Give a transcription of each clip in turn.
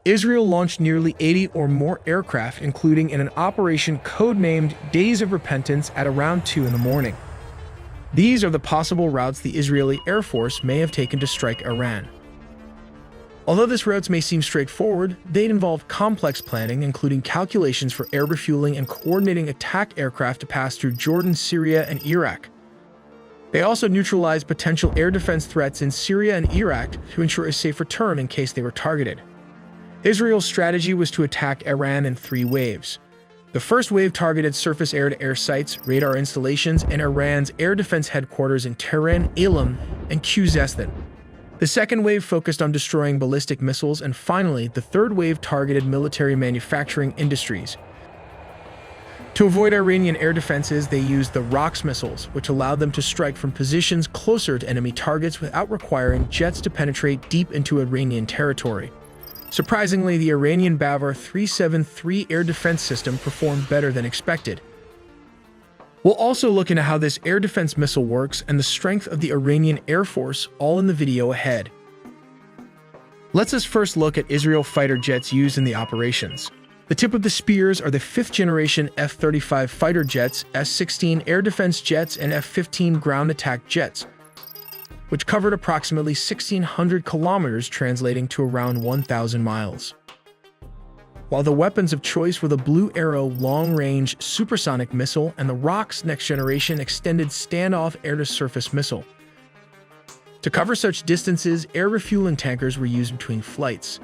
Israel launched nearly 80 or more aircraft, including in an operation codenamed Days of Repentance at around 2 in the morning. These are the possible routes the Israeli Air Force may have taken to strike Iran. Although these routes may seem straightforward, they involve complex planning, including calculations for air refueling and coordinating attack aircraft to pass through Jordan, Syria, and Iraq. They also neutralize potential air defense threats in Syria and Iraq to ensure a safe return in case they were targeted. Israel's strategy was to attack Iran in 3 waves. The first wave targeted surface air-to-air sites, radar installations, and Iran's air defense headquarters in Tehran, Elam, and Khuzestan. The second wave focused on destroying ballistic missiles, and finally, the third wave targeted military manufacturing industries. To avoid Iranian air defenses, they used the ROX missiles, which allowed them to strike from positions closer to enemy targets without requiring jets to penetrate deep into Iranian territory. Surprisingly, the Iranian Bavar 373 air defense system performed better than expected. We'll also look into how this air defense missile works and the strength of the Iranian Air Force, all in the video ahead. Let's us first look at Israel fighter jets used in the operations. The tip of the spears are the 5th-generation F-35 fighter jets, S-16 air defense jets, and F-15 ground attack jets, which covered approximately 1,600 kilometers, translating to around 1,000 miles. While the weapons of choice were the Blue Arrow long-range supersonic missile and the ROX next-generation extended standoff air-to-surface missile. To cover such distances, air refueling tankers were used between flights.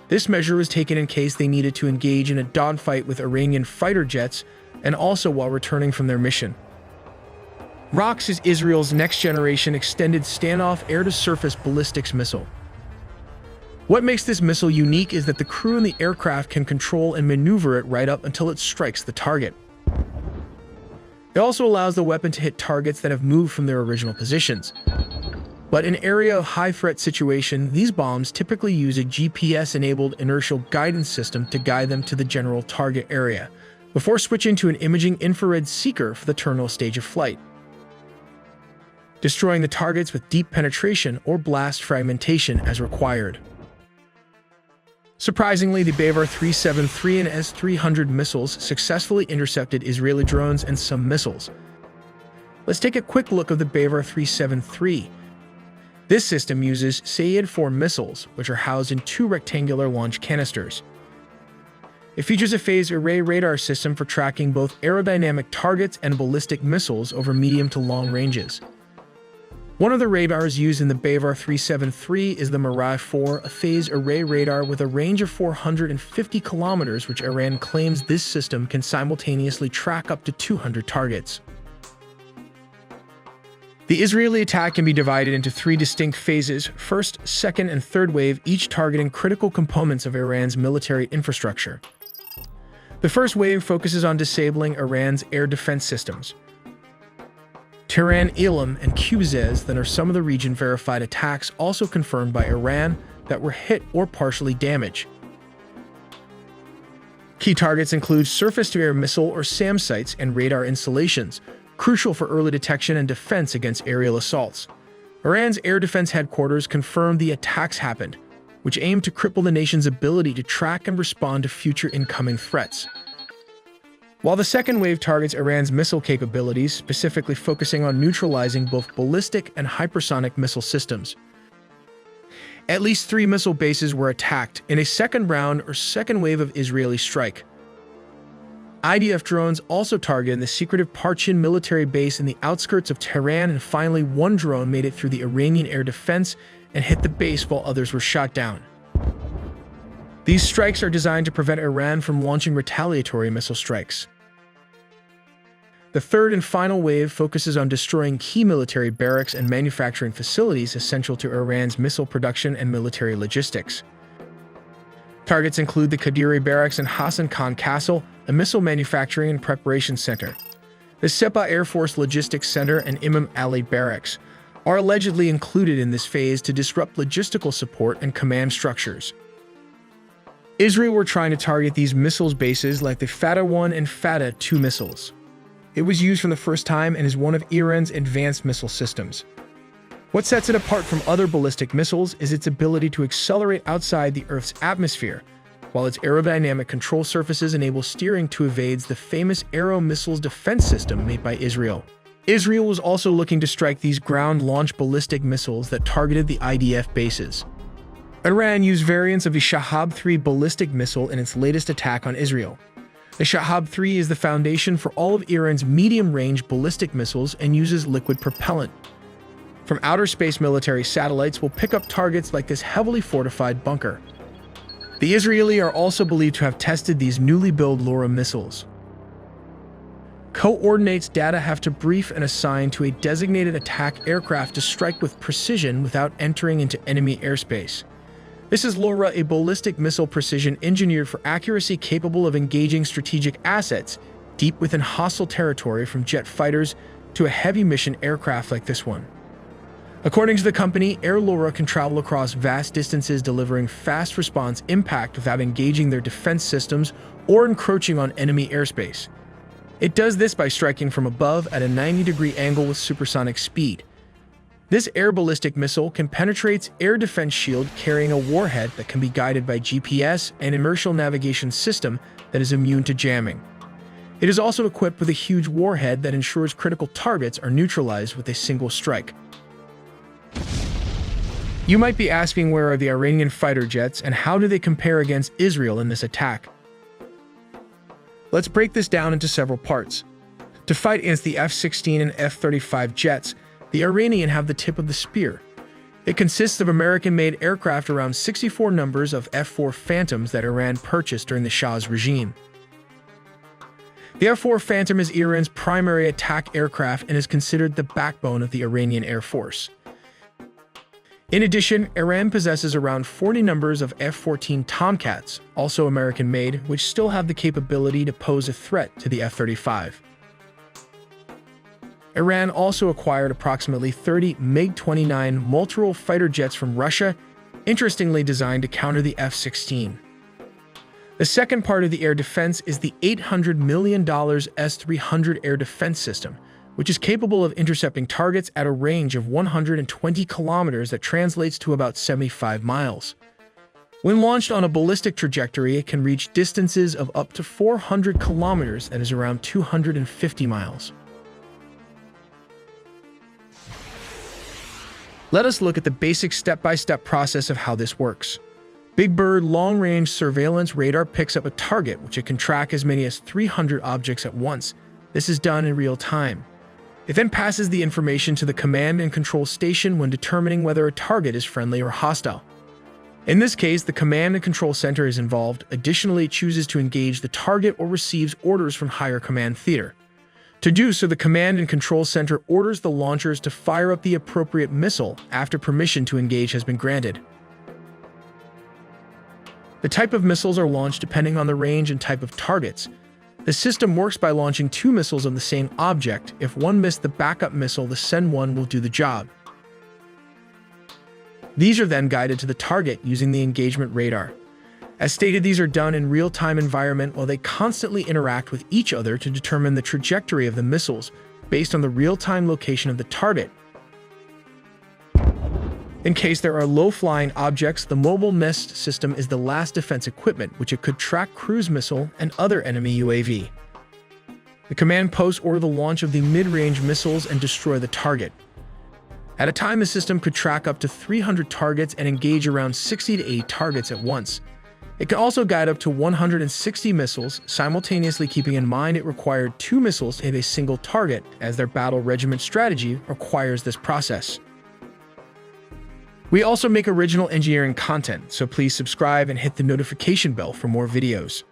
This measure was taken in case they needed to engage in a dogfight with Iranian fighter jets and also while returning from their mission. ROX is Israel's next-generation extended standoff air-to-surface ballistics missile. What makes this missile unique is that the crew in the aircraft can control and maneuver it right up until it strikes the target. It also allows the weapon to hit targets that have moved from their original positions. But in area of high-threat situation, these bombs typically use a GPS-enabled inertial guidance system to guide them to the general target area, before switching to an imaging infrared seeker for the terminal stage of flight, destroying the targets with deep penetration or blast fragmentation as required. Surprisingly, the Bavar 373 and S-300 missiles successfully intercepted Israeli drones and some missiles. Let's take a quick look at the Bavar 373. This system uses Sayed-4 missiles, which are housed in 2 rectangular launch canisters. It features a phased array radar system for tracking both aerodynamic targets and ballistic missiles over medium to long ranges. One of the radars used in the Bavar 373 is the Mirai 4, a phased array radar with a range of 450 kilometers, which Iran claims this system can simultaneously track up to 200 targets. The Israeli attack can be divided into 3 distinct phases: first, second, and third wave, each targeting critical components of Iran's military infrastructure. The first wave focuses on disabling Iran's air defense systems. Tehran, Elam, and Khuzestan are some of the region-verified attacks also confirmed by Iran that were hit or partially damaged. Key targets include surface-to-air missile or SAM sites and radar installations, crucial for early detection and defense against aerial assaults. Iran's air defense headquarters confirmed the attacks happened, which aimed to cripple the nation's ability to track and respond to future incoming threats. While the second wave targets Iran's missile capabilities, specifically focusing on neutralizing both ballistic and hypersonic missile systems. At least 3 missile bases were attacked in a second round or second wave of Israeli strike. IDF drones also targeted the secretive Parchin military base in the outskirts of Tehran, and finally 1 drone made it through the Iranian air defense and hit the base while others were shot down. These strikes are designed to prevent Iran from launching retaliatory missile strikes. The third and final wave focuses on destroying key military barracks and manufacturing facilities essential to Iran's missile production and military logistics. Targets include the Qadiri Barracks and Hassan Khan Castle, a missile manufacturing and preparation center. The Sepah Air Force Logistics Center and Imam Ali Barracks are allegedly included in this phase to disrupt logistical support and command structures. Israel were trying to target these missiles bases like the Fatah-1 and Fatah-2 missiles. It was used for the first time and is one of Iran's advanced missile systems. What sets it apart from other ballistic missiles is its ability to accelerate outside the Earth's atmosphere, while its aerodynamic control surfaces enable steering to evade the famous Arrow missiles defense system made by Israel. Israel was also looking to strike these ground-launched ballistic missiles that targeted the IDF bases. Iran used variants of the Shahab-3 ballistic missile in its latest attack on Israel. The Shahab-3 is the foundation for all of Iran's medium-range ballistic missiles and uses liquid propellant. From outer space, military satellites will pick up targets like this heavily fortified bunker. The Israeli are also believed to have tested these newly built LoRa missiles. Coordinates data have to brief and assign to a designated attack aircraft to strike with precision without entering into enemy airspace. This is LoRa, a ballistic missile precision engineered for accuracy capable of engaging strategic assets deep within hostile territory, from jet fighters to a heavy mission aircraft like this one. According to the company, Air LoRa can travel across vast distances, delivering fast response impact without engaging their defense systems or encroaching on enemy airspace. It does this by striking from above at a 90-degree angle with supersonic speed. This air ballistic missile can penetrate air defense shield, carrying a warhead that can be guided by GPS and inertial navigation system that is immune to jamming. It is also equipped with a huge warhead that ensures critical targets are neutralized with a single strike. You might be asking, where are the Iranian fighter jets and how do they compare against Israel in this attack? Let's break this down into several parts. To fight against the F-16 and F-35 jets, the Iranian have the tip of the spear. It consists of American-made aircraft, around 64 numbers of F-4 Phantoms that Iran purchased during the Shah's regime. The F-4 Phantom is Iran's primary attack aircraft and is considered the backbone of the Iranian Air Force. In addition, Iran possesses around 40 numbers of F-14 Tomcats, also American-made, which still have the capability to pose a threat to the F-35. Iran also acquired approximately 30 MiG-29 multirole fighter jets from Russia, interestingly designed to counter the F-16. The second part of the air defense is the $800 million S-300 air defense system, which is capable of intercepting targets at a range of 120 kilometers that translates to about 75 miles. When launched on a ballistic trajectory, it can reach distances of up to 400 kilometers, that is around 250 miles. Let us look at the basic step-by-step process of how this works. Big Bird long-range surveillance radar picks up a target, which it can track as many as 300 objects at once. This is done in real time. It then passes the information to the command and control station when determining whether a target is friendly or hostile. In this case, the command and control center is involved. Additionally, it chooses to engage the target or receives orders from higher command theater. To do so, the command and control center orders the launchers to fire up the appropriate missile after permission to engage has been granted. The type of missiles are launched depending on the range and type of targets. The system works by launching two missiles of the same object. If one missed the backup missile, the send one will do the job. These are then guided to the target using the engagement radar. As stated, these are done in real-time environment while they constantly interact with each other to determine the trajectory of the missiles based on the real-time location of the target. In case there are low-flying objects, the Mobile Nest system is the last defense equipment, which it could track cruise missile and other enemy UAV. The command posts order the launch of the mid-range missiles and destroy the target. At a time, the system could track up to 300 targets and engage around 60 to 80 targets at once. It can also guide up to 160 missiles, simultaneously keeping in mind it required two missiles to hit a single target, as their battle regiment strategy requires this process. We also make original engineering content, so please subscribe and hit the notification bell for more videos.